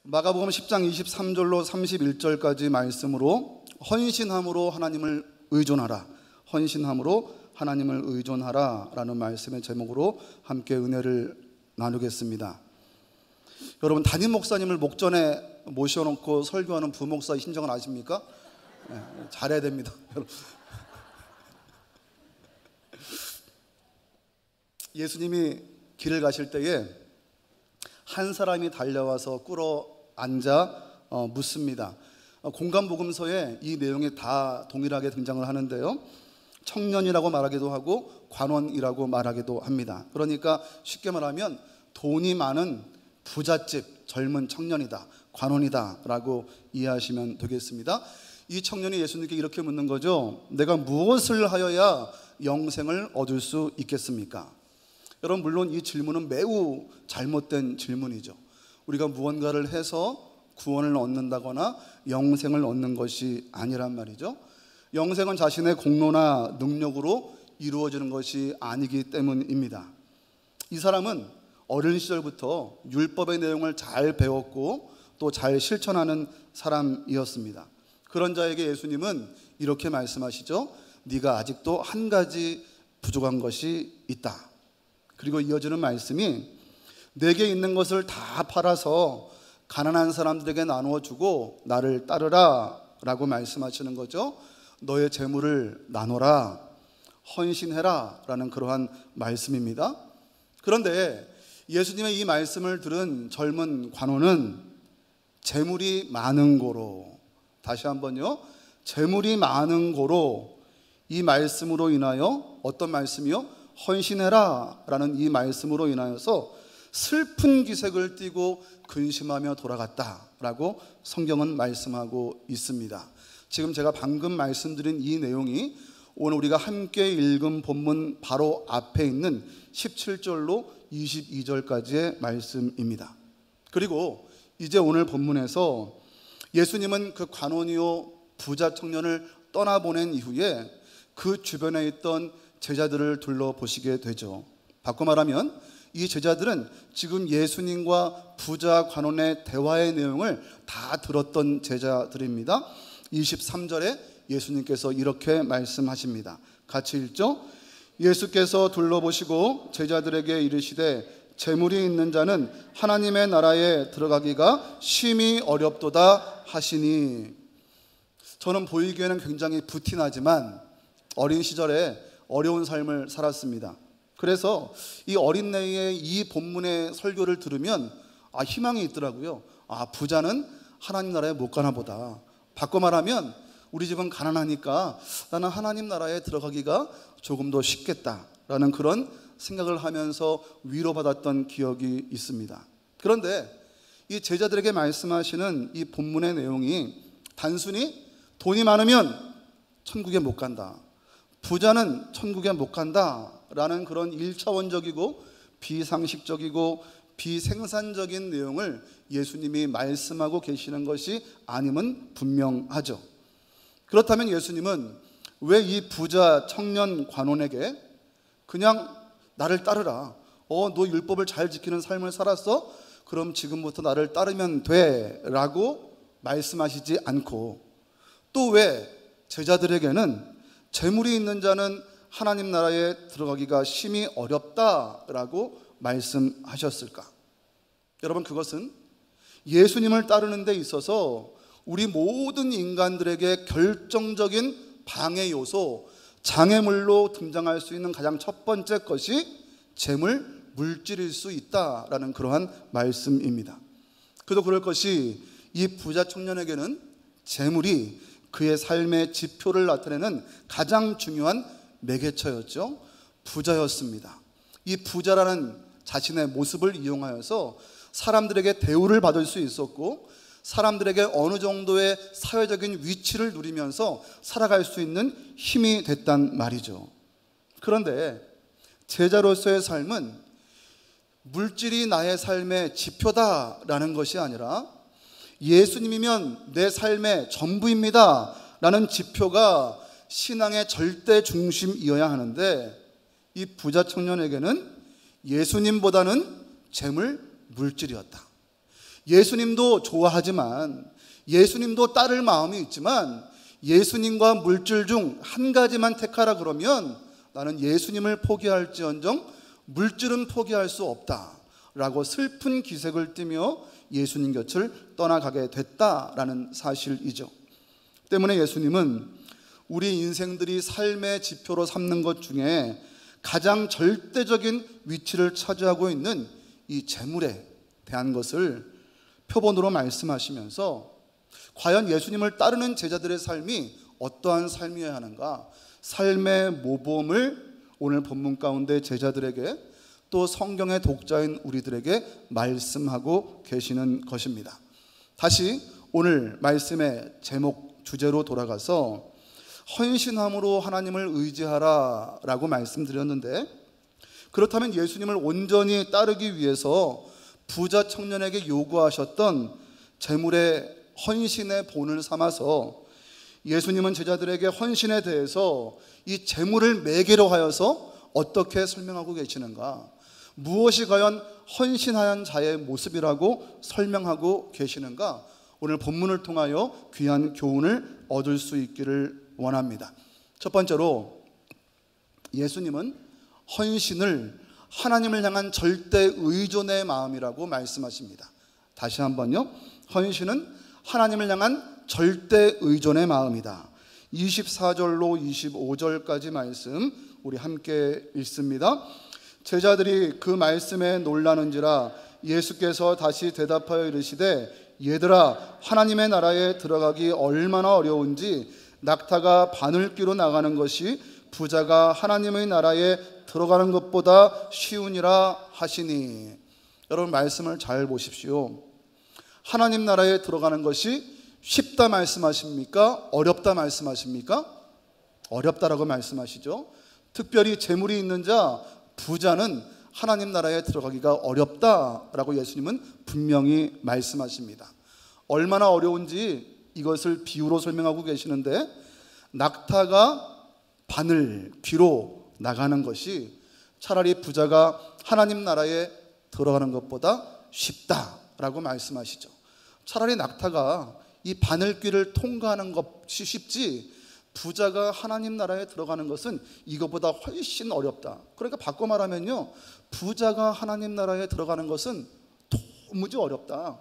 마가복음 10장 23절로 31절까지 말씀으로 헌신함으로 하나님을 의존하라, 헌신함으로 하나님을 의존하라 라는 말씀의 제목으로 함께 은혜를 나누겠습니다. 여러분, 담임 목사님을 목전에 모셔놓고 설교하는 부목사의 심정은 아십니까? 네, 잘해야 됩니다. 예수님이 길을 가실 때에 한 사람이 달려와서 꿇어 앉아 묻습니다. 공간복음서에 이 내용이 다 동일하게 등장을 하는데요, 청년이라고 말하기도 하고 관원이라고 말하기도 합니다. 그러니까 쉽게 말하면 돈이 많은 부잣집 젊은 청년이다, 관원이다 라고 이해하시면 되겠습니다. 이 청년이 예수님께 이렇게 묻는 거죠. 내가 무엇을 하여야 영생을 얻을 수 있겠습니까? 여러분, 물론 이 질문은 매우 잘못된 질문이죠. 우리가 무언가를 해서 구원을 얻는다거나 영생을 얻는 것이 아니란 말이죠. 영생은 자신의 공로나 능력으로 이루어지는 것이 아니기 때문입니다. 이 사람은 어린 시절부터 율법의 내용을 잘 배웠고 또 잘 실천하는 사람이었습니다. 그런 자에게 예수님은 이렇게 말씀하시죠. 네가 아직도 한 가지 부족한 것이 있다. 그리고 이어지는 말씀이 내게 있는 것을 다 팔아서 가난한 사람들에게 나누어 주고 나를 따르라 라고 말씀하시는 거죠. 너의 재물을 나눠라, 헌신해라 라는 그러한 말씀입니다. 그런데 예수님의 이 말씀을 들은 젊은 관원은 재물이 많은 고로, 다시 한번요, 재물이 많은 고로 이 말씀으로 인하여, 어떤 말씀이요? 헌신해라 라는 이 말씀으로 인하여서 슬픈 기색을 띠고 근심하며 돌아갔다라고 성경은 말씀하고 있습니다. 지금 제가 방금 말씀드린 이 내용이 오늘 우리가 함께 읽은 본문 바로 앞에 있는 17절로 22절까지의 말씀입니다. 그리고 이제 오늘 본문에서 예수님은 그 관원이요 부자 청년을 떠나보낸 이후에 그 주변에 있던 제자들을 둘러보시게 되죠. 바꿔 말하면 이 제자들은 지금 예수님과 부자 관원의 대화의 내용을 다 들었던 제자들입니다. 23절에 예수님께서 이렇게 말씀하십니다. 같이 읽죠. 예수께서 둘러보시고 제자들에게 이르시되 재물이 있는 자는 하나님의 나라에 들어가기가 심히 어렵도다 하시니. 저는 보이기에는 굉장히 부티나지만 어린 시절에 어려운 삶을 살았습니다. 그래서 이 어린 나이에 이 본문의 설교를 들으면 희망이 있더라고요. 부자는 하나님 나라에 못 가나 보다. 바꿔 말하면 우리 집은 가난하니까 나는 하나님 나라에 들어가기가 조금 더 쉽겠다라는 그런 생각을 하면서 위로받았던 기억이 있습니다. 그런데 이 제자들에게 말씀하시는 이 본문의 내용이 단순히 돈이 많으면 천국에 못 간다, 부자는 천국에 못 간다 라는 그런 1차원적이고 비상식적이고 비생산적인 내용을 예수님이 말씀하고 계시는 것이 아님은 분명하죠. 그렇다면 예수님은 왜 이 부자 청년 관원에게 그냥 나를 따르라, 너 율법을 잘 지키는 삶을 살았어? 그럼 지금부터 나를 따르면 돼 라고 말씀하시지 않고, 또 왜 제자들에게는 재물이 있는 자는 하나님 나라에 들어가기가 심히 어렵다라고 말씀하셨을까? 여러분, 그것은 예수님을 따르는 데 있어서 우리 모든 인간들에게 결정적인 방해 요소, 장애물로 등장할 수 있는 가장 첫 번째 것이 재물, 물질일 수 있다라는 그러한 말씀입니다. 그도 그럴 것이 이 부자 청년에게는 재물이 그의 삶의 지표를 나타내는 가장 중요한 매개체였죠. 부자였습니다. 이 부자라는 자신의 모습을 이용하여서 사람들에게 대우를 받을 수 있었고 사람들에게 어느 정도의 사회적인 위치를 누리면서 살아갈 수 있는 힘이 됐단 말이죠. 그런데 제자로서의 삶은 물질이 나의 삶의 지표다라는 것이 아니라 예수님이면 내 삶의 전부입니다 라는 지표가 신앙의 절대 중심이어야 하는데, 이 부자 청년에게는 예수님보다는 재물, 물질이었다. 예수님도 좋아하지만, 예수님도 따를 마음이 있지만, 예수님과 물질 중 한 가지만 택하라 그러면 나는 예수님을 포기할지언정 물질은 포기할 수 없다 라고 슬픈 기색을 띠며 예수님 곁을 떠나가게 됐다라는 사실이죠. 때문에 예수님은 우리 인생들이 삶의 지표로 삼는 것 중에 가장 절대적인 위치를 차지하고 있는 이 재물에 대한 것을 표본으로 말씀하시면서 과연 예수님을 따르는 제자들의 삶이 어떠한 삶이어야 하는가, 삶의 모범을 오늘 본문 가운데 제자들에게 또 성경의 독자인 우리들에게 말씀하고 계시는 것입니다. 다시 오늘 말씀의 제목 주제로 돌아가서 헌신함으로 하나님을 의지하라 라고 말씀드렸는데, 그렇다면 예수님을 온전히 따르기 위해서 부자 청년에게 요구하셨던 재물의 헌신의 본을 삼아서 예수님은 제자들에게 헌신에 대해서 이 재물을 매개로 하여서 어떻게 설명하고 계시는가, 무엇이 과연 헌신한 자의 모습이라고 설명하고 계시는가, 오늘 본문을 통하여 귀한 교훈을 얻을 수 있기를 원합니다. 첫 번째로 예수님은 헌신을 하나님을 향한 절대 의존의 마음이라고 말씀하십니다. 다시 한번요. 헌신은 하나님을 향한 절대 의존의 마음이다. 24절로 25절까지 말씀 우리 함께 읽습니다. 제자들이 그 말씀에 놀라는지라 예수께서 다시 대답하여 이르시되 얘들아, 하나님의 나라에 들어가기 얼마나 어려운지 낙타가 바늘귀로 나가는 것이 부자가 하나님의 나라에 들어가는 것보다 쉬우니라 하시니. 여러분, 말씀을 잘 보십시오. 하나님 나라에 들어가는 것이 쉽다 말씀하십니까? 어렵다 말씀하십니까? 어렵다라고 말씀하시죠. 특별히 재물이 있는 자, 부자는 하나님 나라에 들어가기가 어렵다라고 예수님은 분명히 말씀하십니다. 얼마나 어려운지 이것을 비유로 설명하고 계시는데, 낙타가 바늘 귀로 나가는 것이 차라리 부자가 하나님 나라에 들어가는 것보다 쉽다라고 말씀하시죠. 차라리 낙타가 이 바늘귀를 통과하는 것이 쉽지 부자가 하나님 나라에 들어가는 것은 이것보다 훨씬 어렵다. 그러니까 바꿔 말하면요, 부자가 하나님 나라에 들어가는 것은 도무지 어렵다,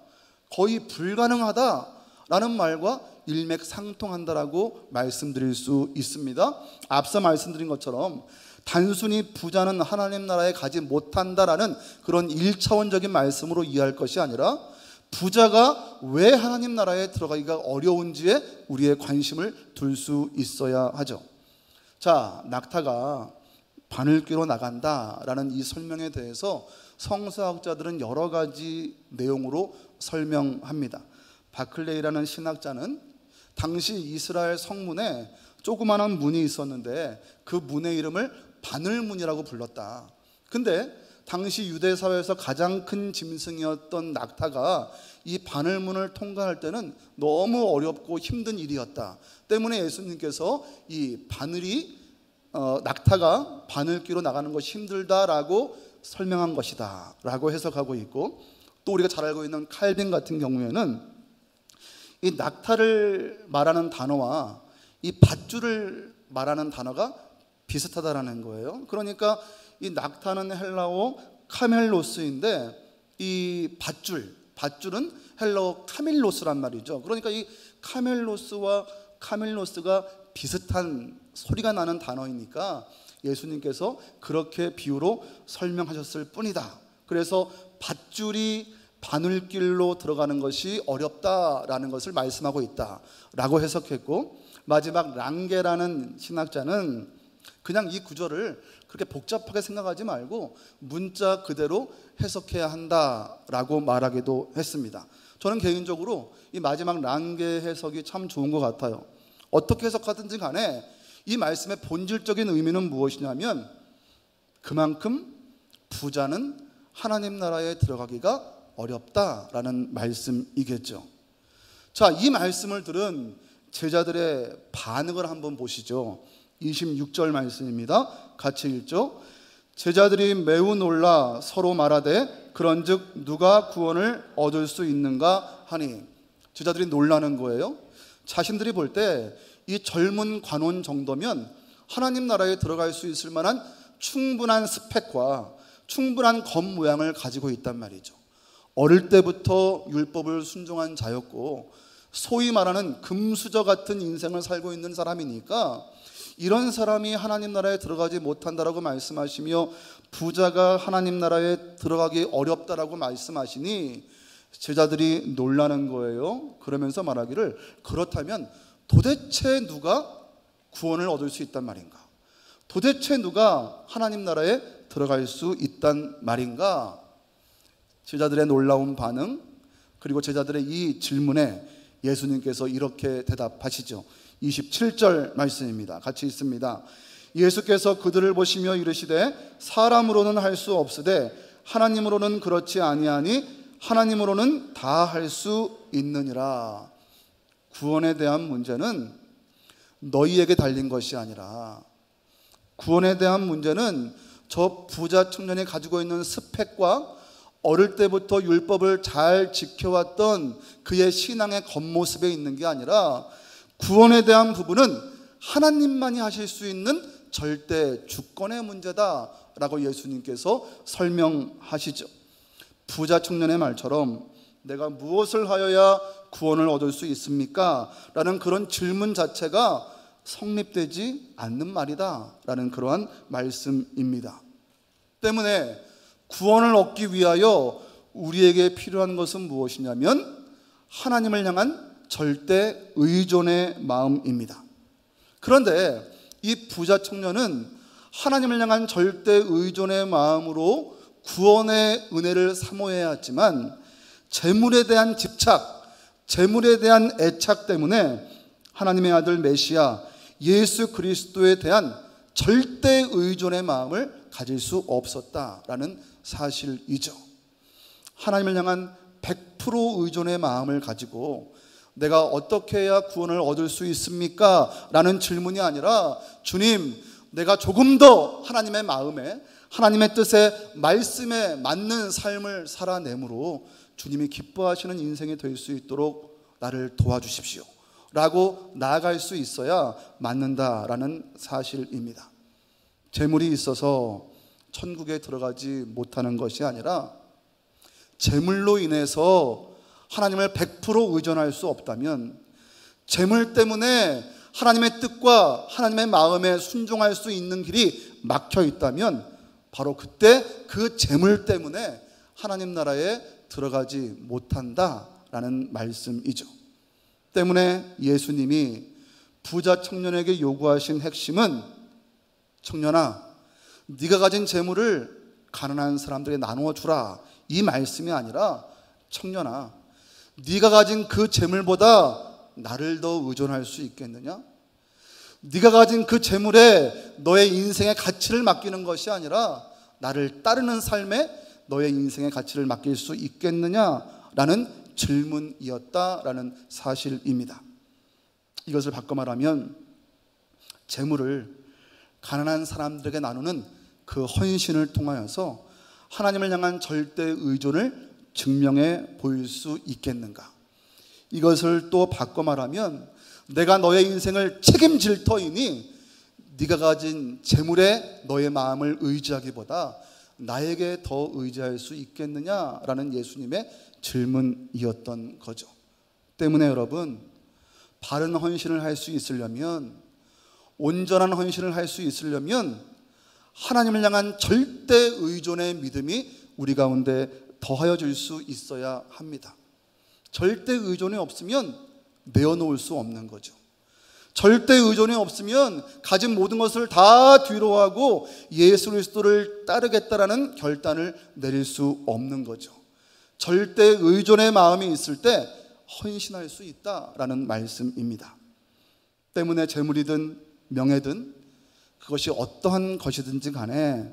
거의 불가능하다라는 말과 일맥상통한다라고 말씀드릴 수 있습니다. 앞서 말씀드린 것처럼 단순히 부자는 하나님 나라에 가지 못한다라는 그런 1차원적인 말씀으로 이해할 것이 아니라 부자가 왜 하나님 나라에 들어가기가 어려운지에 우리의 관심을 둘 수 있어야 하죠. 자, 낙타가 바늘귀로 나간다라는 이 설명에 대해서 성서학자들은 여러 가지 내용으로 설명합니다. 바클레이라는 신학자는 당시 이스라엘 성문에 조그마한 문이 있었는데 그 문의 이름을 바늘문이라고 불렀다. 근데 당시 유대 사회에서 가장 큰 짐승이었던 낙타가 이 바늘문을 통과할 때는 너무 어렵고 힘든 일이었다. 때문에 예수님께서 이 낙타가 바늘귀로 나가는 것이 힘들다라고 설명한 것이다 라고 해석하고 있고, 또 우리가 잘 알고 있는 칼빈 같은 경우에는 이 낙타를 말하는 단어와 이 밧줄을 말하는 단어가 비슷하다라는 거예요. 그러니까 이 낙타는 헬라어 카멜로스인데 이 밧줄은 헬라어 카밀로스란 말이죠. 그러니까 이 카멜로스와 카밀로스가 비슷한 소리가 나는 단어이니까 예수님께서 그렇게 비유로 설명하셨을 뿐이다. 그래서 밧줄이 바늘길로 들어가는 것이 어렵다라는 것을 말씀하고 있다라고 해석했고, 마지막 랑게라는 신학자는 그냥 이 구절을 그렇게 복잡하게 생각하지 말고 문자 그대로 해석해야 한다라고 말하기도 했습니다. 저는 개인적으로 이 마지막 랑게 해석이 참 좋은 것 같아요. 어떻게 해석하든지 간에 이 말씀의 본질적인 의미는 무엇이냐면 그만큼 부자는 하나님 나라에 들어가기가 어렵다라는 말씀이겠죠. 자, 이 말씀을 들은 제자들의 반응을 한번 보시죠. 26절 말씀입니다. 같이 읽죠. 제자들이 매우 놀라 서로 말하되 그런즉 누가 구원을 얻을 수 있는가 하니. 제자들이 놀라는 거예요. 자신들이 볼 때 이 젊은 관원 정도면 하나님 나라에 들어갈 수 있을 만한 충분한 스펙과 충분한 겉모양을 가지고 있단 말이죠. 어릴 때부터 율법을 순종한 자였고 소위 말하는 금수저 같은 인생을 살고 있는 사람이니까 이런 사람이 하나님 나라에 들어가지 못한다라고 말씀하시며 부자가 하나님 나라에 들어가기 어렵다라고 말씀하시니 제자들이 놀라는 거예요. 그러면서 말하기를, 그렇다면 도대체 누가 구원을 얻을 수 있단 말인가? 도대체 누가 하나님 나라에 들어갈 수 있단 말인가? 제자들의 놀라운 반응, 그리고 제자들의 이 질문에 예수님께서 이렇게 대답하시죠. 27절 말씀입니다. 같이 읽습니다. 예수께서 그들을 보시며 이르시되 사람으로는 할 수 없으되 하나님으로는 그렇지 아니하니 하나님으로는 다 할 수 있느니라. 구원에 대한 문제는 너희에게 달린 것이 아니라, 구원에 대한 문제는 저 부자 청년이 가지고 있는 스펙과 어릴 때부터 율법을 잘 지켜왔던 그의 신앙의 겉모습에 있는 게 아니라, 구원에 대한 부분은 하나님만이 하실 수 있는 절대 주권의 문제다라고 예수님께서 설명하시죠. 부자 청년의 말처럼 내가 무엇을 하여야 구원을 얻을 수 있습니까? 라는 그런 질문 자체가 성립되지 않는 말이다 라는 그러한 말씀입니다. 때문에 구원을 얻기 위하여 우리에게 필요한 것은 무엇이냐면 하나님을 향한 절대 의존의 마음입니다. 그런데 이 부자 청년은 하나님을 향한 절대 의존의 마음으로 구원의 은혜를 사모해야 했지만 재물에 대한 집착, 재물에 대한 애착 때문에 하나님의 아들 메시아 예수 그리스도에 대한 절대 의존의 마음을 가질 수 없었다라는 사실이죠. 하나님을 향한 100% 의존의 마음을 가지고 내가 어떻게 해야 구원을 얻을 수 있습니까? 라는 질문이 아니라, 주님, 내가 조금 더 하나님의 마음에, 하나님의 뜻에, 말씀에 맞는 삶을 살아내므로 주님이 기뻐하시는 인생이 될 수 있도록 나를 도와주십시오 라고 나아갈 수 있어야 맞는다라는 사실입니다. 재물이 있어서 천국에 들어가지 못하는 것이 아니라, 재물로 인해서 하나님을 100% 의존할 수 없다면, 재물 때문에 하나님의 뜻과 하나님의 마음에 순종할 수 있는 길이 막혀 있다면 바로 그때 그 재물 때문에 하나님 나라에 들어가지 못한다라는 말씀이죠. 때문에 예수님이 부자 청년에게 요구하신 핵심은, 청년아, 네가 가진 재물을 가난한 사람들에게 나누어 주라, 이 말씀이 아니라, 청년아, 네가 가진 그 재물보다 나를 더 의존할 수 있겠느냐? 네가 가진 그 재물에 너의 인생의 가치를 맡기는 것이 아니라 나를 따르는 삶에 너의 인생의 가치를 맡길 수 있겠느냐라는 질문이었다라는 사실입니다. 이것을 바꿔 말하면, 재물을 가난한 사람들에게 나누는 그 헌신을 통하여서 하나님을 향한 절대 의존을 증명해 보일 수 있겠는가? 이것을 또 바꿔 말하면, 내가 너의 인생을 책임질 터이니 네가 가진 재물에 너의 마음을 의지하기보다 나에게 더 의지할 수 있겠느냐라는 예수님의 질문이었던 거죠. 때문에 여러분, 바른 헌신을 할 수 있으려면, 온전한 헌신을 할 수 있으려면 하나님을 향한 절대 의존의 믿음이 우리 가운데 더하여질 수 있어야 합니다. 절대 의존이 없으면 내어놓을 수 없는 거죠. 절대 의존이 없으면 가진 모든 것을 다 뒤로하고 예수 그리스도를 따르겠다라는 결단을 내릴 수 없는 거죠. 절대 의존의 마음이 있을 때 헌신할 수 있다라는 말씀입니다. 때문에 재물이든 명예든 그것이 어떠한 것이든지 간에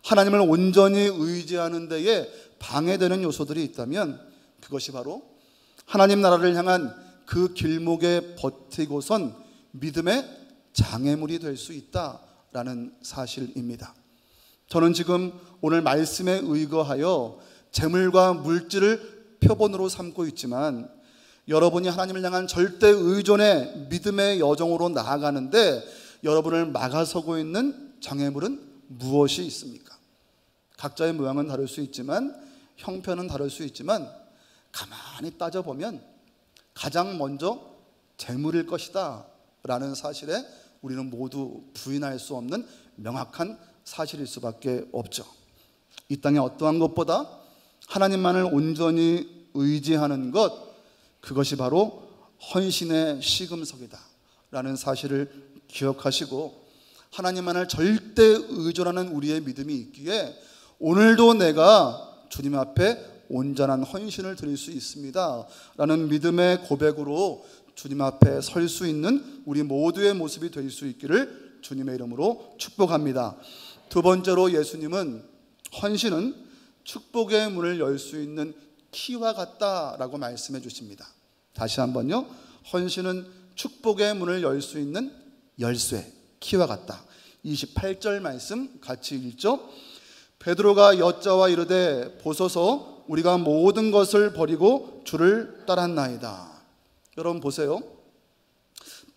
하나님을 온전히 의지하는 데에 방해되는 요소들이 있다면 그것이 바로 하나님 나라를 향한 그 길목에 버티고선 믿음의 장애물이 될 수 있다라는 사실입니다. 저는 지금 오늘 말씀에 의거하여 재물과 물질을 표본으로 삼고 있지만 여러분이 하나님을 향한 절대 의존의 믿음의 여정으로 나아가는데 여러분을 막아서고 있는 장애물은 무엇이 있습니까? 각자의 모양은 다를 수 있지만, 형편은 다를 수 있지만, 가만히 따져보면 가장 먼저 재물일 것이다 라는 사실에 우리는 모두 부인할 수 없는 명확한 사실일 수밖에 없죠. 이 땅의 어떠한 것보다 하나님만을 온전히 의지하는 것, 그것이 바로 헌신의 시금석이다 라는 사실을 기억하시고, 하나님만을 절대 의존하는 우리의 믿음이 있기에 오늘도 내가 주님 앞에 온전한 헌신을 드릴 수 있습니다 라는 믿음의 고백으로 주님 앞에 설 수 있는 우리 모두의 모습이 될 수 있기를 주님의 이름으로 축복합니다. 두 번째로, 예수님은 헌신은 축복의 문을 열 수 있는 키와 같다라고 말씀해 주십니다. 다시 한번요. 헌신은 축복의 문을 열 수 있는 열쇠, 키와 같다. 28절 말씀 같이 읽죠. 베드로가 여짜와 이르되 보소서 우리가 모든 것을 버리고 주를 따랐나이다. 여러분 보세요.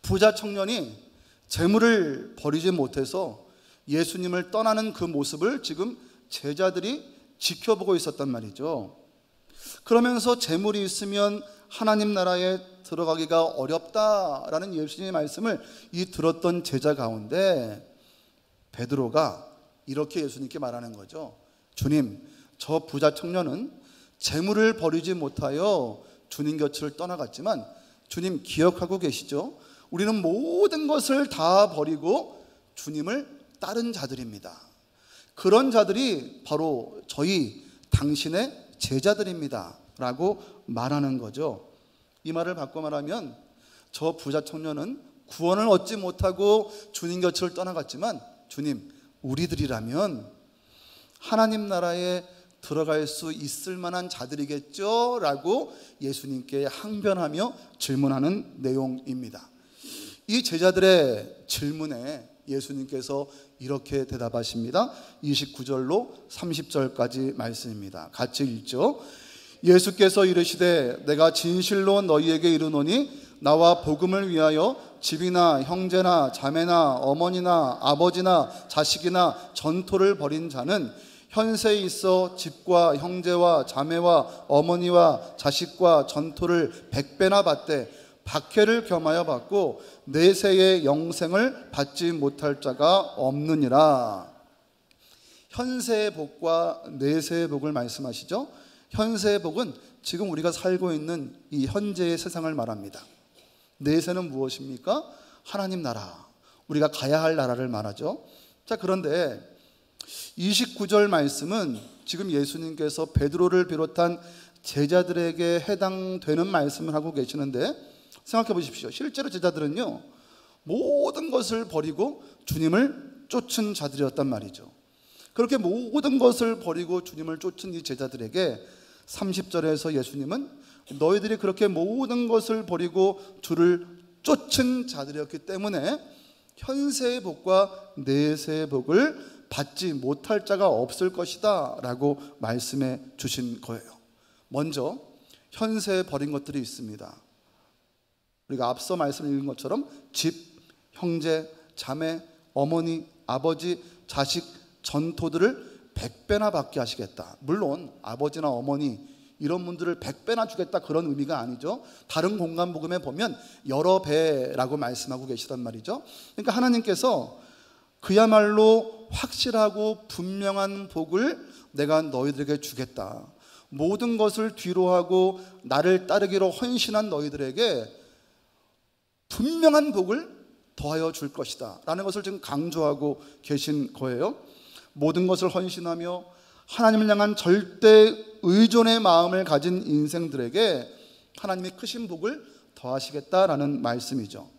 부자 청년이 재물을 버리지 못해서 예수님을 떠나는 그 모습을 지금 제자들이 지켜보고 있었단 말이죠. 그러면서 재물이 있으면 하나님 나라에 들어가기가 어렵다라는 예수님의 말씀을 이 들었던 제자 가운데 베드로가 이렇게 예수님께 말하는 거죠. 주님, 저 부자 청년은 재물을 버리지 못하여 주님 곁을 떠나갔지만 주님 기억하고 계시죠? 우리는 모든 것을 다 버리고 주님을 따른 자들입니다. 그런 자들이 바로 저희 당신의 제자들입니다 라고 말하는 거죠. 이 말을 바꿔 말하면 저 부자 청년은 구원을 얻지 못하고 주님 곁을 떠나갔지만 주님, 우리들이라면 하나님 나라에 들어갈 수 있을 만한 자들이겠죠? 라고 예수님께 항변하며 질문하는 내용입니다. 이 제자들의 질문에 예수님께서 이렇게 대답하십니다. 29절로 30절까지 말씀입니다. 같이 읽죠. 예수께서 이르시되 내가 진실로 너희에게 이르노니 나와 복음을 위하여 집이나 형제나 자매나 어머니나 아버지나 자식이나 전토를 벌인 자는 현세에 있어 집과 형제와 자매와 어머니와 자식과 전토를 100배나 받되 박해를 겸하여 받고 내세의 영생을 받지 못할 자가 없느니라. 현세의 복과 내세의 복을 말씀하시죠. 현세의 복은 지금 우리가 살고 있는 이 현재의 세상을 말합니다. 내세는 무엇입니까? 하나님 나라, 우리가 가야 할 나라를 말하죠. 자, 그런데 29절 말씀은 지금 예수님께서 베드로를 비롯한 제자들에게 해당되는 말씀을 하고 계시는데, 생각해 보십시오. 실제로 제자들은요 모든 것을 버리고 주님을 쫓은 자들이었단 말이죠. 그렇게 모든 것을 버리고 주님을 쫓은 이 제자들에게 30절에서 예수님은 너희들이 그렇게 모든 것을 버리고 주를 쫓은 자들이었기 때문에 현세의 복과 내세의 복을 받지 못할 자가 없을 것이다 라고 말씀해 주신 거예요. 먼저 현세에 버린 것들이 있습니다. 우리가 앞서 말씀 읽은 것처럼 집, 형제, 자매, 어머니, 아버지, 자식, 전토들을 100배나 받게 하시겠다. 물론 아버지나 어머니 이런 분들을 100배나 주겠다 그런 의미가 아니죠. 다른 공간복음에 보면 여러 배라고 말씀하고 계시단 말이죠. 그러니까 하나님께서 그야말로 확실하고 분명한 복을 내가 너희들에게 주겠다. 모든 것을 뒤로하고 나를 따르기로 헌신한 너희들에게 분명한 복을 더하여 줄 것이다 라는 것을 지금 강조하고 계신 거예요. 모든 것을 헌신하며 하나님을 향한 절대 의존의 마음을 가진 인생들에게 하나님이 크신 복을 더하시겠다라는 말씀이죠.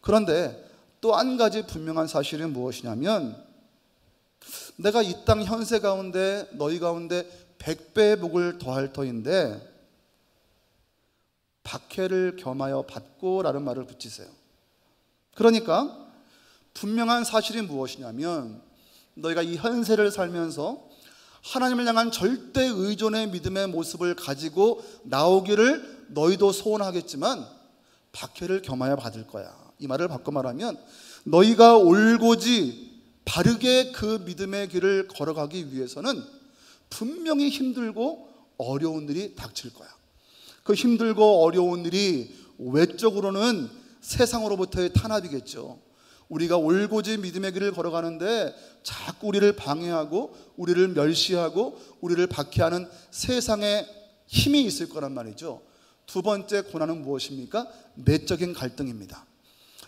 그런데 또 한 가지 분명한 사실이 무엇이냐면 내가 이 땅 현세 가운데 너희 가운데 100배의 복을 더할 터인데 박해를 겸하여 받고 라는 말을 붙이세요. 그러니까 분명한 사실이 무엇이냐면 너희가 이 현세를 살면서 하나님을 향한 절대 의존의 믿음의 모습을 가지고 나오기를 너희도 소원하겠지만 박해를 겸하여 받을 거야. 이 말을 바꿔 말하면 너희가 올고지 바르게 그 믿음의 길을 걸어가기 위해서는 분명히 힘들고 어려운 일이 닥칠 거야. 그 힘들고 어려운 일이 외적으로는 세상으로부터의 탄압이겠죠. 우리가 올고지 믿음의 길을 걸어가는데 자꾸 우리를 방해하고 우리를 멸시하고 우리를 박해하는 세상의 힘이 있을 거란 말이죠. 두 번째 고난은 무엇입니까? 내적인 갈등입니다.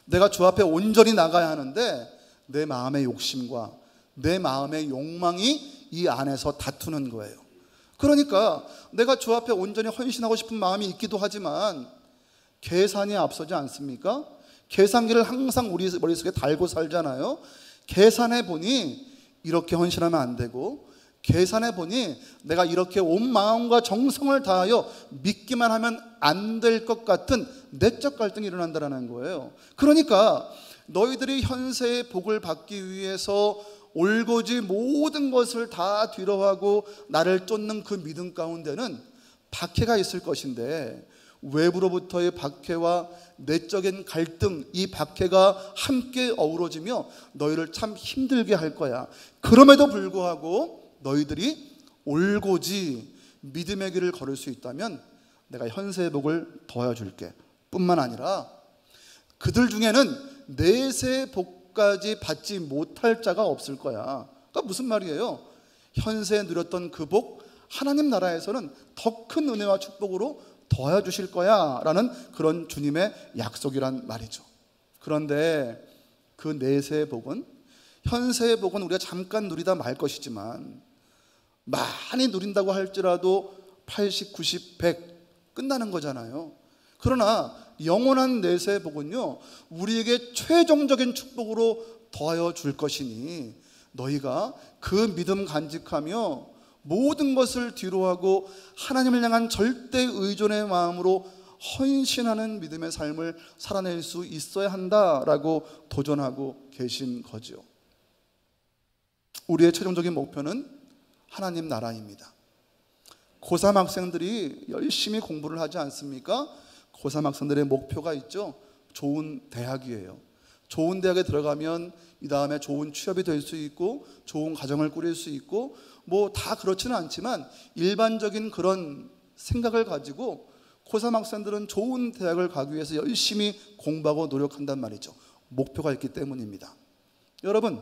내가 주 앞에 온전히 나가야 하는데 내 마음의 욕심과 내 마음의 욕망이 이 안에서 다투는 거예요. 그러니까 내가 주 앞에 온전히 헌신하고 싶은 마음이 있기도 하지만 계산이 앞서지 않습니까? 계산기를 항상 우리 머릿속에 달고 살잖아요. 계산해 보니 이렇게 헌신하면 안 되고, 계산해 보니 내가 이렇게 온 마음과 정성을 다하여 믿기만 하면 안 될 것 같은 내적 갈등이 일어난다는 거예요. 그러니까 너희들이 현세의 복을 받기 위해서 올고지 모든 것을 다 뒤로하고 나를 쫓는 그 믿음 가운데는 박해가 있을 것인데, 외부로부터의 박해와 내적인 갈등, 이 박해가 함께 어우러지며 너희를 참 힘들게 할 거야. 그럼에도 불구하고 너희들이 올고지 믿음의 길을 걸을 수 있다면 내가 현세의 복을 더해줄게. 뿐만 아니라 그들 중에는 내세의 복까지 받지 못할 자가 없을 거야. 그러니까 무슨 말이에요? 현세에 누렸던 그 복, 하나님 나라에서는 더 큰 은혜와 축복으로 더해 주실 거야 라는 그런 주님의 약속이란 말이죠. 그런데 그 내세의 복은, 현세의 복은 우리가 잠깐 누리다 말 것이지만 많이 누린다고 할지라도 80, 90, 100 끝나는 거잖아요. 그러나 영원한 내세의 복은요, 우리에게 최종적인 축복으로 더하여 줄 것이니 너희가 그 믿음 간직하며 모든 것을 뒤로하고 하나님을 향한 절대 의존의 마음으로 헌신하는 믿음의 삶을 살아낼 수 있어야 한다라고 도전하고 계신 거죠. 우리의 최종적인 목표는 하나님 나라입니다. 고3 학생들이 열심히 공부를 하지 않습니까? 고3 학생들의 목표가 있죠. 좋은 대학이에요. 좋은 대학에 들어가면 이 다음에 좋은 취업이 될 수 있고 좋은 가정을 꾸릴 수 있고 뭐 다 그렇지는 않지만 일반적인 그런 생각을 가지고 고3 학생들은 좋은 대학을 가기 위해서 열심히 공부하고 노력한단 말이죠. 목표가 있기 때문입니다. 여러분,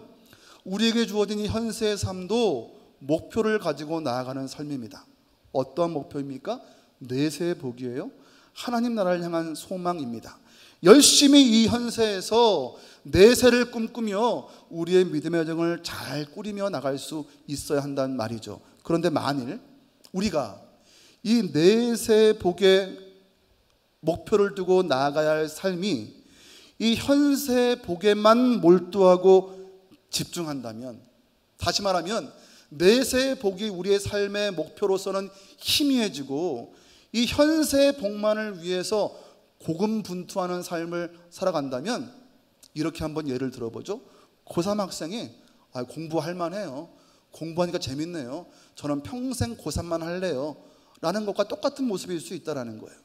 우리에게 주어진 이 현세의 삶도 목표를 가지고 나아가는 삶입니다. 어떠한 목표입니까? 내세의 복이에요. 하나님 나라를 향한 소망입니다. 열심히 이 현세에서 내세를 꿈꾸며 우리의 믿음의 여정을 잘 꾸리며 나갈 수 있어야 한다는 말이죠. 그런데 만일 우리가 이 내세 복의 목표를 두고 나아가야 할 삶이 이 현세 복에만 몰두하고 집중한다면, 다시 말하면 내세 복이 우리의 삶의 목표로서는 희미해지고 이 현세 복만을 위해서 고군분투하는 삶을 살아간다면, 이렇게 한번 예를 들어보죠. 고3 학생이 공부할 만해요. 공부하니까 재밌네요. 저는 평생 고3만 할래요. 라는 것과 똑같은 모습일 수 있다는 거예요.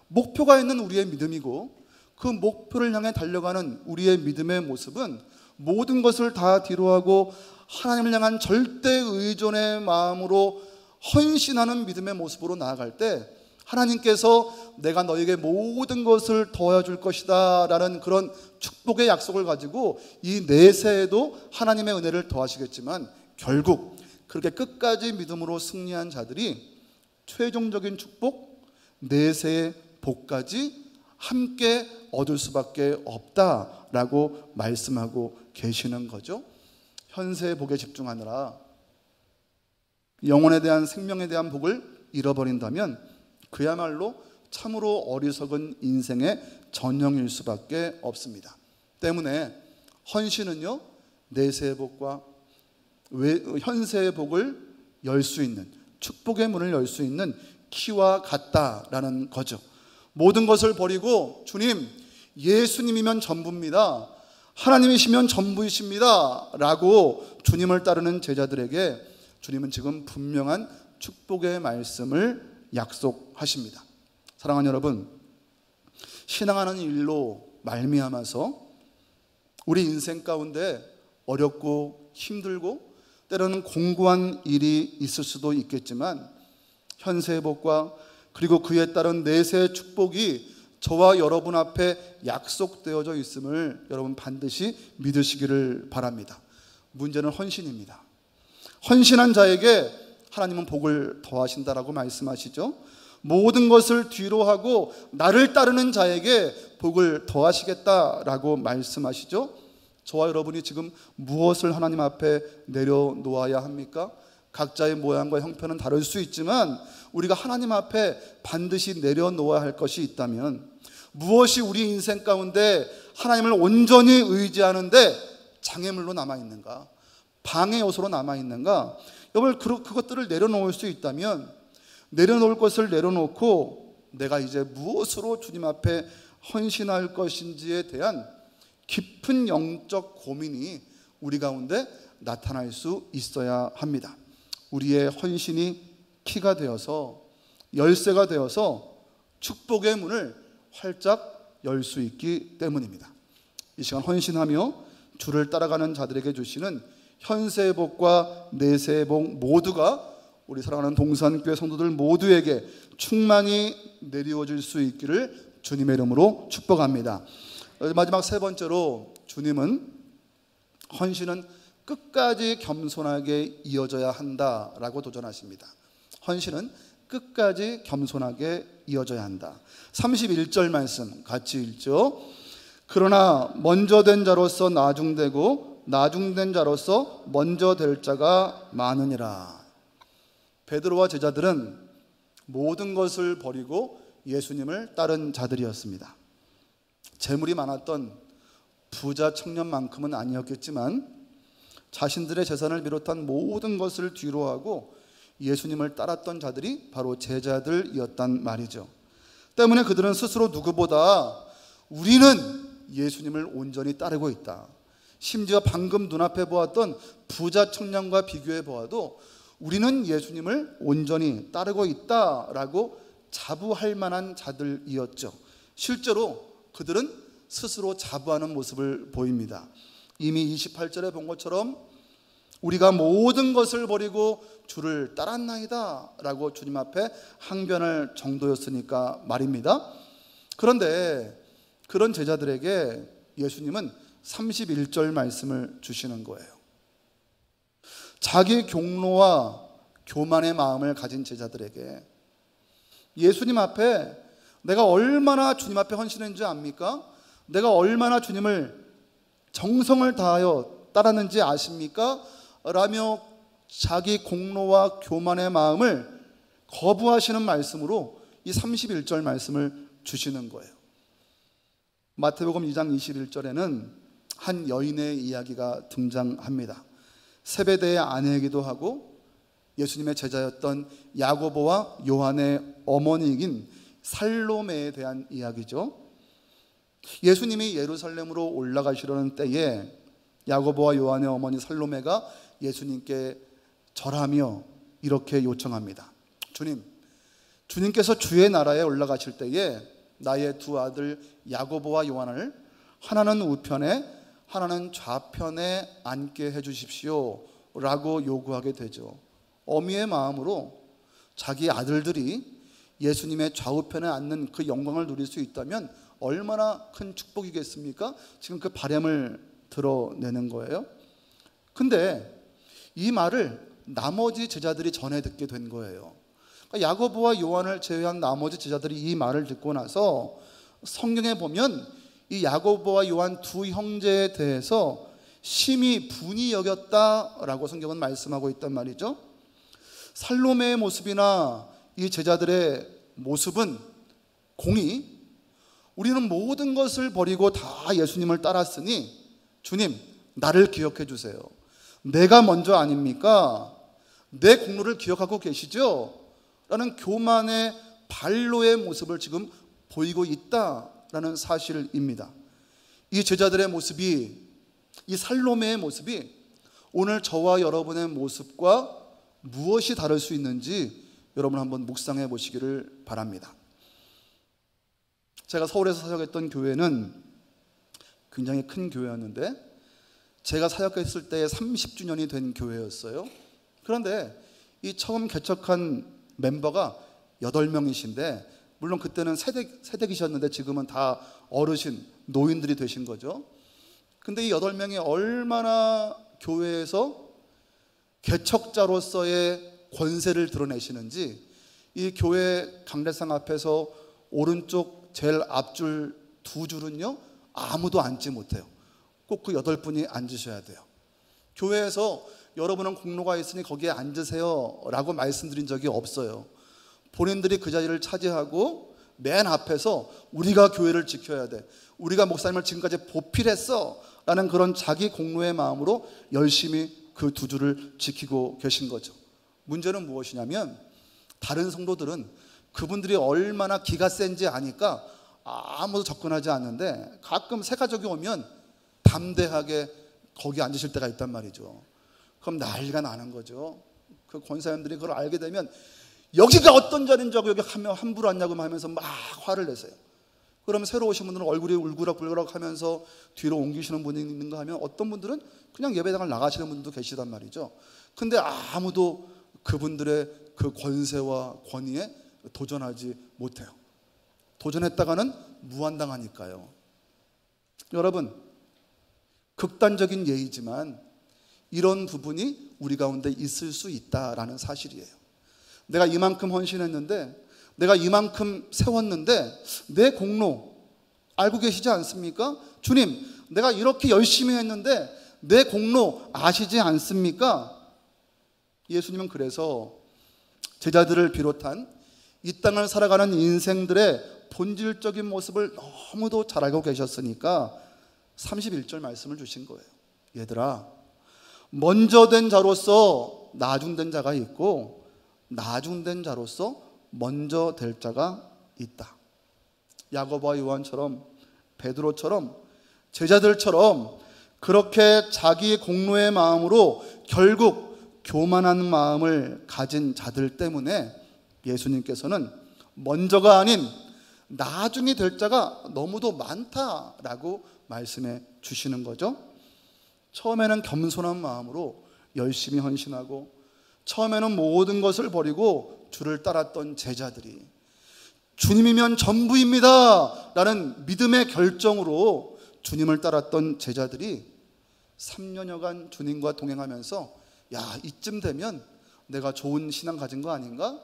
목표가 있는 우리의 믿음이고 그 목표를 향해 달려가는 우리의 믿음의 모습은 모든 것을 다 뒤로하고 하나님을 향한 절대 의존의 마음으로 헌신하는 믿음의 모습으로 나아갈 때 하나님께서 내가 너에게 모든 것을 더해 줄 것이다 라는 그런 축복의 약속을 가지고 이 내세에도 하나님의 은혜를 더하시겠지만, 결국 그렇게 끝까지 믿음으로 승리한 자들이 최종적인 축복, 내세의 복까지 함께 얻을 수밖에 없다라고 말씀하고 계시는 거죠. 현세의 복에 집중하느라 영혼에 대한, 생명에 대한 복을 잃어버린다면 그야말로 참으로 어리석은 인생의 전형일 수밖에 없습니다. 때문에 헌신은요, 내세의 복과 현세의 복을 열 수 있는, 축복의 문을 열 수 있는 키와 같다라는 거죠. 모든 것을 버리고 주님, 예수님이면 전부입니다, 하나님이시면 전부이십니다 라고 주님을 따르는 제자들에게 주님은 지금 분명한 축복의 말씀을 약속하십니다. 사랑하는 여러분, 신앙하는 일로 말미암아서 우리 인생 가운데 어렵고 힘들고 때로는 공고한 일이 있을 수도 있겠지만 현세의 복과 그리고 그에 따른 내세의 축복이 저와 여러분 앞에 약속되어져 있음을 여러분 반드시 믿으시기를 바랍니다. 문제는 헌신입니다. 헌신한 자에게 하나님은 복을 더하신다라고 말씀하시죠. 모든 것을 뒤로 하고 나를 따르는 자에게 복을 더하시겠다라고 말씀하시죠. 저와 여러분이 지금 무엇을 하나님 앞에 내려놓아야 합니까? 각자의 모양과 형편은 다를 수 있지만 우리가 하나님 앞에 반드시 내려놓아야 할 것이 있다면 무엇이 우리 인생 가운데 하나님을 온전히 의지하는데 장애물로 남아있는가? 방해 요소로 남아있는가? 여러분, 그것들을 내려놓을 수 있다면 내려놓을 것을 내려놓고 내가 이제 무엇으로 주님 앞에 헌신할 것인지에 대한 깊은 영적 고민이 우리 가운데 나타날 수 있어야 합니다. 우리의 헌신이 키가 되어서 열쇠가 되어서 축복의 문을 활짝 열 수 있기 때문입니다. 이 시간 헌신하며 주를 따라가는 자들에게 주시는 현세의 복과 내세의 복 모두가 우리 사랑하는 동산교회 성도들 모두에게 충만히 내리워질 수 있기를 주님의 이름으로 축복합니다. 마지막 세 번째로 주님은 헌신은 끝까지 겸손하게 이어져야 한다라고 도전하십니다. 헌신은 끝까지 겸손하게 이어져야 한다. 31절 말씀 같이 읽죠. 그러나 먼저 된 자로서 나중되고 나중된 자로서 먼저 될 자가 많으니라. 베드로와 제자들은 모든 것을 버리고 예수님을 따른 자들이었습니다. 재물이 많았던 부자 청년만큼은 아니었겠지만 자신들의 재산을 비롯한 모든 것을 뒤로하고 예수님을 따랐던 자들이 바로 제자들이었단 말이죠. 때문에 그들은 스스로 누구보다 우리는 예수님을 온전히 따르고 있다. 심지어 방금 눈앞에 보았던 부자 청년과 비교해 보아도 우리는 예수님을 온전히 따르고 있다라고 자부할 만한 자들이었죠. 실제로 그들은 스스로 자부하는 모습을 보입니다. 이미 28절에 본 것처럼 우리가 모든 것을 버리고 주를 따랐나이다 라고 주님 앞에 항변할 정도였으니까 말입니다. 그런데 그런 제자들에게 예수님은 31절 말씀을 주시는 거예요. 자기 경로와 교만의 마음을 가진 제자들에게 예수님 앞에 내가 얼마나 주님 앞에 헌신했는지 압니까? 내가 얼마나 주님을 정성을 다하여 따랐는지 아십니까? 라며 자기 공로와 교만의 마음을 거부하시는 말씀으로 이 31절 말씀을 주시는 거예요. 마태복음 2장 21절에는 한 여인의 이야기가 등장합니다. 세베대의 아내이기도 하고 예수님의 제자였던 야고보와 요한의 어머니이긴 살로메에 대한 이야기죠. 예수님이 예루살렘으로 올라가시려는 때에 야고보와 요한의 어머니 살로메가 예수님께 절하며 이렇게 요청합니다. 주님께서 주의 나라에 올라가실 때에 나의 두 아들 야고보와 요한을 하나는 우편에 하나는 좌편에 앉게 해주십시오 라고 요구하게 되죠. 어미의 마음으로 자기 아들들이 예수님의 좌우편에 앉는 그 영광을 누릴 수 있다면 얼마나 큰 축복이겠습니까? 지금 그 바람을 드러내는 거예요. 근데 이 말을 나머지 제자들이 전해 듣게 된 거예요. 그러니까 야고보와 요한을 제외한 나머지 제자들이 이 말을 듣고 나서 성경에 보면 이 야고보와 요한 두 형제에 대해서 심히 분이 여겼다라고 성경은 말씀하고 있단 말이죠. 살로메의 모습이나 이 제자들의 모습은 공이 우리는 모든 것을 버리고 다 예수님을 따랐으니 주님 나를 기억해 주세요. 내가 먼저 아닙니까? 내 공로를 기억하고 계시죠? 라는 교만의 발로의 모습을 지금 보이고 있다라는 사실입니다. 이 제자들의 모습이, 이 살로메의 모습이 오늘 저와 여러분의 모습과 무엇이 다를 수 있는지 여러분 한번 묵상해 보시기를 바랍니다. 제가 서울에서 사역했던 교회는 굉장히 큰 교회였는데 제가 사역했을 때 30주년이 된 교회였어요. 그런데 이 처음 개척한 멤버가 8명이신데, 물론 그때는 세대기셨는데 지금은 다 어르신, 노인들이 되신 거죠. 근데 이 8명이 얼마나 교회에서 개척자로서의 권세를 드러내시는지, 이 교회 강례상 앞에서 오른쪽 제일 앞줄 2줄은요 아무도 앉지 못해요. 꼭 그 8분이 앉으셔야 돼요. 교회에서 여러분은 공로가 있으니 거기에 앉으세요 라고 말씀드린 적이 없어요. 본인들이 그 자리를 차지하고 맨 앞에서 우리가 교회를 지켜야 돼, 우리가 목사님을 지금까지 보필했어 라는 그런 자기 공로의 마음으로 열심히 그 2줄을 지키고 계신 거죠. 문제는 무엇이냐면, 다른 성도들은 그분들이 얼마나 기가 센지 아니까 아무도 접근하지 않는데, 가끔 새 가족이 오면 담대하게 거기 앉으실 때가 있단 말이죠. 그럼 난리가 나는 거죠. 그 권사님들이 그걸 알게 되면 여기가 어떤 자리인지 알고 여기 함부로 앉냐고 하면서 막 화를 내세요. 그러면 새로 오신 분들은 얼굴이 울그락불그락 하면서 뒤로 옮기시는 분이 있는가 하면, 어떤 분들은 그냥 예배당을 나가시는 분들도 계시단 말이죠. 근데 아무도 그분들의 그 권세와 권위에 도전하지 못해요. 도전했다가는 무한당하니까요. 여러분, 극단적인 예이지만 이런 부분이 우리 가운데 있을 수 있다라는 사실이에요. 내가 이만큼 헌신했는데, 내가 이만큼 세웠는데 내 공로 알고 계시지 않습니까? 주님, 내가 이렇게 열심히 했는데 내 공로 아시지 않습니까? 예수님은 그래서 제자들을 비롯한 이 땅을 살아가는 인생들의 본질적인 모습을 너무도 잘 알고 계셨으니까 31절 말씀을 주신 거예요. 얘들아, 먼저 된 자로서 나중된 자가 있고 나중된 자로서 먼저 될 자가 있다. 야고보와 요한처럼, 베드로처럼, 제자들처럼 그렇게 자기 공로의 마음으로 결국 교만한 마음을 가진 자들 때문에 예수님께서는 먼저가 아닌 나중이 될 자가 너무도 많다라고 말씀해 주시는 거죠. 처음에는 겸손한 마음으로 열심히 헌신하고, 처음에는 모든 것을 버리고 주를 따랐던 제자들이 주님이면 전부입니다 라는 믿음의 결정으로 주님을 따랐던 제자들이 3년여간 주님과 동행하면서, 야, 이쯤 되면 내가 좋은 신앙 가진 거 아닌가?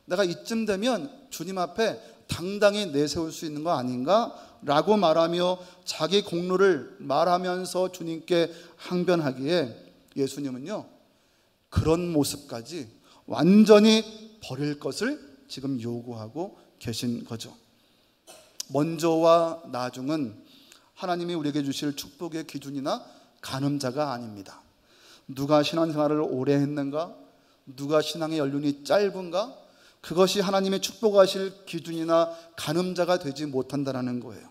내가 이쯤 되면 주님 앞에 당당히 내세울 수 있는 거 아닌가? 라고 말하며 자기 공로를 말하면서 주님께 항변하기에 예수님은요, 그런 모습까지 완전히 버릴 것을 지금 요구하고 계신 거죠. 먼저와 나중은 하나님이 우리에게 주실 축복의 기준이나 가늠자가 아닙니다. 누가 신앙생활을 오래 했는가? 누가 신앙의 연륜이 짧은가? 그것이 하나님의 축복하실 기준이나 가늠자가 되지 못한다는 거예요.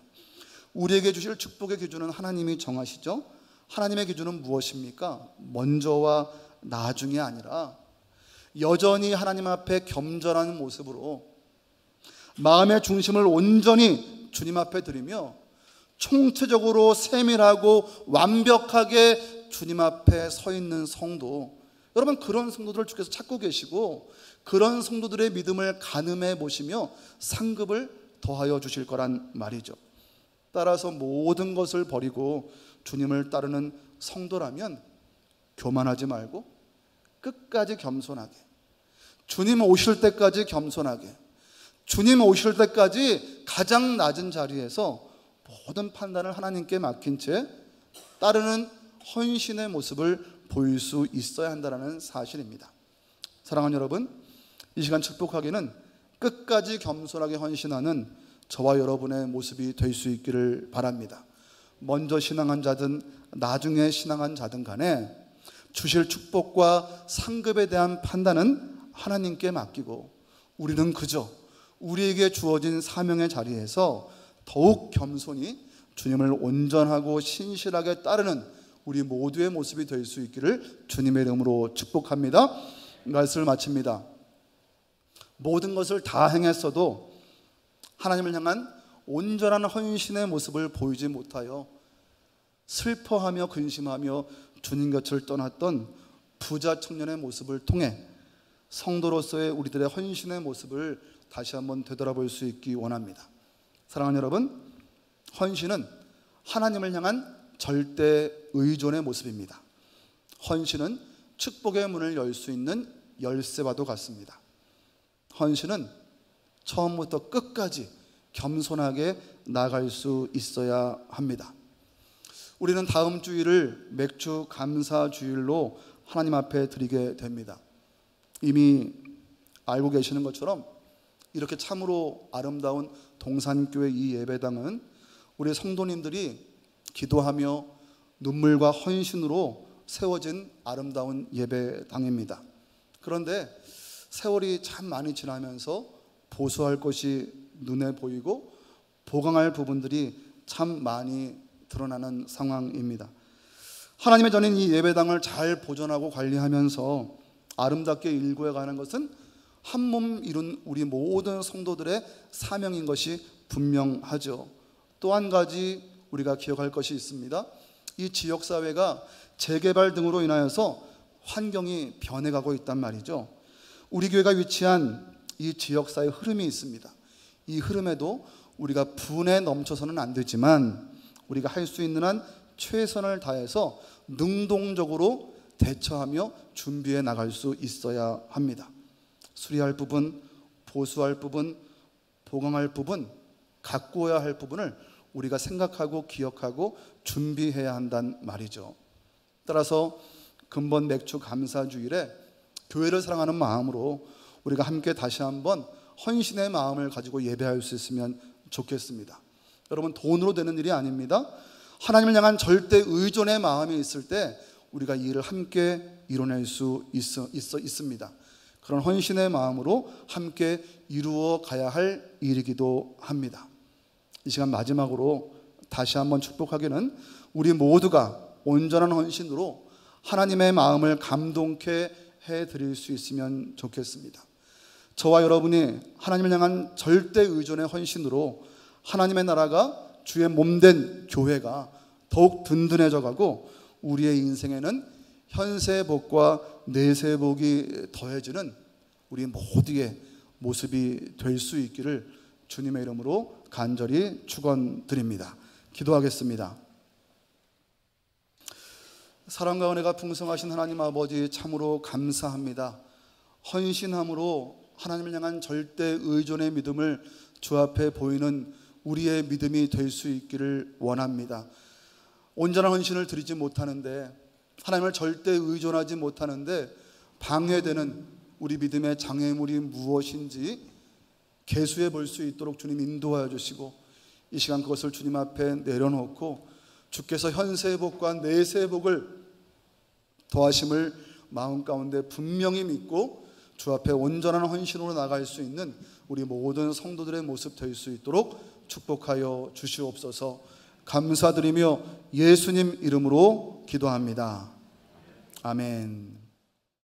우리에게 주실 축복의 기준은 하나님이 정하시죠. 하나님의 기준은 무엇입니까? 먼저와 나중이 아니라 여전히 하나님 앞에 겸손한 모습으로 마음의 중심을 온전히 주님 앞에 드리며 총체적으로 세밀하고 완벽하게 주님 앞에 서 있는 성도, 여러분, 그런 성도들을 주께서 찾고 계시고 그런 성도들의 믿음을 가늠해 보시며 상급을 더하여 주실 거란 말이죠. 따라서 모든 것을 버리고 주님을 따르는 성도라면 교만하지 말고 끝까지 겸손하게, 주님 오실 때까지 겸손하게, 주님 오실 때까지 가장 낮은 자리에서 모든 판단을 하나님께 맡긴 채 따르는 헌신의 모습을 보일 수 있어야 한다는 사실입니다. 사랑하는 여러분, 이 시간 축복하기는 끝까지 겸손하게 헌신하는 저와 여러분의 모습이 될 수 있기를 바랍니다. 먼저 신앙한 자든 나중에 신앙한 자든 간에 주실 축복과 상급에 대한 판단은 하나님께 맡기고, 우리는 그저 우리에게 주어진 사명의 자리에서 더욱 겸손히 주님을 온전하고 신실하게 따르는 우리 모두의 모습이 될 수 있기를 주님의 이름으로 축복합니다. 말씀을 마칩니다. 모든 것을 다 행했어도 하나님을 향한 온전한 헌신의 모습을 보이지 못하여 슬퍼하며 근심하며 주님 곁을 떠났던 부자 청년의 모습을 통해 성도로서의 우리들의 헌신의 모습을 다시 한번 되돌아볼 수 있기 원합니다. 사랑하는 여러분, 헌신은 하나님을 향한 절대 의존의 모습입니다. 헌신은 축복의 문을 열 수 있는 열쇠와도 같습니다. 헌신은 처음부터 끝까지 겸손하게 나아갈 수 있어야 합니다. 우리는 다음 주일을 맥주 감사 주일로 하나님 앞에 드리게 됩니다. 이미 알고 계시는 것처럼 이렇게 참으로 아름다운 동산교회 이 예배당은 우리 성도님들이 기도하며 눈물과 헌신으로 세워진 아름다운 예배당입니다. 그런데 세월이 참 많이 지나면서 보수할 것이 눈에 보이고 보강할 부분들이 참 많이 드러나는 상황입니다. 하나님의 전인 이 예배당을 잘 보존하고 관리하면서 아름답게 일구어 가는 것은 한 몸 이룬 우리 모든 성도들의 사명인 것이 분명하죠. 또 한 가지 우리가 기억할 것이 있습니다. 이 지역사회가 재개발 등으로 인하여서 환경이 변해가고 있단 말이죠. 우리 교회가 위치한 이 지역사회 흐름이 있습니다. 이 흐름에도 우리가 분에 넘쳐서는 안 되지만 우리가 할 수 있는 한 최선을 다해서 능동적으로 대처하며 준비해 나갈 수 있어야 합니다. 수리할 부분, 보수할 부분, 보강할 부분, 가꾸어야 할 부분을 우리가 생각하고 기억하고 준비해야 한단 말이죠. 따라서 근본 맥주 감사 주일에 교회를 사랑하는 마음으로 우리가 함께 다시 한번 헌신의 마음을 가지고 예배할 수 있으면 좋겠습니다. 여러분, 돈으로 되는 일이 아닙니다. 하나님을 향한 절대 의존의 마음이 있을 때 우리가 이 일을 함께 이뤄낼 수 있습니다. 그런 헌신의 마음으로 함께 이루어 가야 할 일이기도 합니다. 이 시간 마지막으로 다시 한번 축복하기는 우리 모두가 온전한 헌신으로 하나님의 마음을 감동케 해드릴 수 있으면 좋겠습니다. 저와 여러분이 하나님을 향한 절대 의존의 헌신으로 하나님의 나라가 주의 몸된 교회가 더욱 든든해져 가고 우리의 인생에는 현세의 복과 내세의 복이 더해지는 우리 모두의 모습이 될 수 있기를 주님의 이름으로 간절히 축원드립니다. 기도하겠습니다. 사랑과 은혜가 풍성하신 하나님 아버지, 참으로 감사합니다. 헌신함으로 하나님을 향한 절대 의존의 믿음을 주 앞에 보이는 우리의 믿음이 될 수 있기를 원합니다. 온전한 헌신을 드리지 못하는데, 하나님을 절대 의존하지 못하는데 방해되는 우리 믿음의 장애물이 무엇인지 계수해 볼 수 있도록 주님 인도하여 주시고, 이 시간 그것을 주님 앞에 내려놓고 주께서 현세의 복과 내세의 복을 더하심을 마음 가운데 분명히 믿고 주 앞에 온전한 헌신으로 나갈 수 있는 우리 모든 성도들의 모습 될 수 있도록 축복하여 주시옵소서. 감사드리며 예수님 이름으로 기도합니다. 아멘.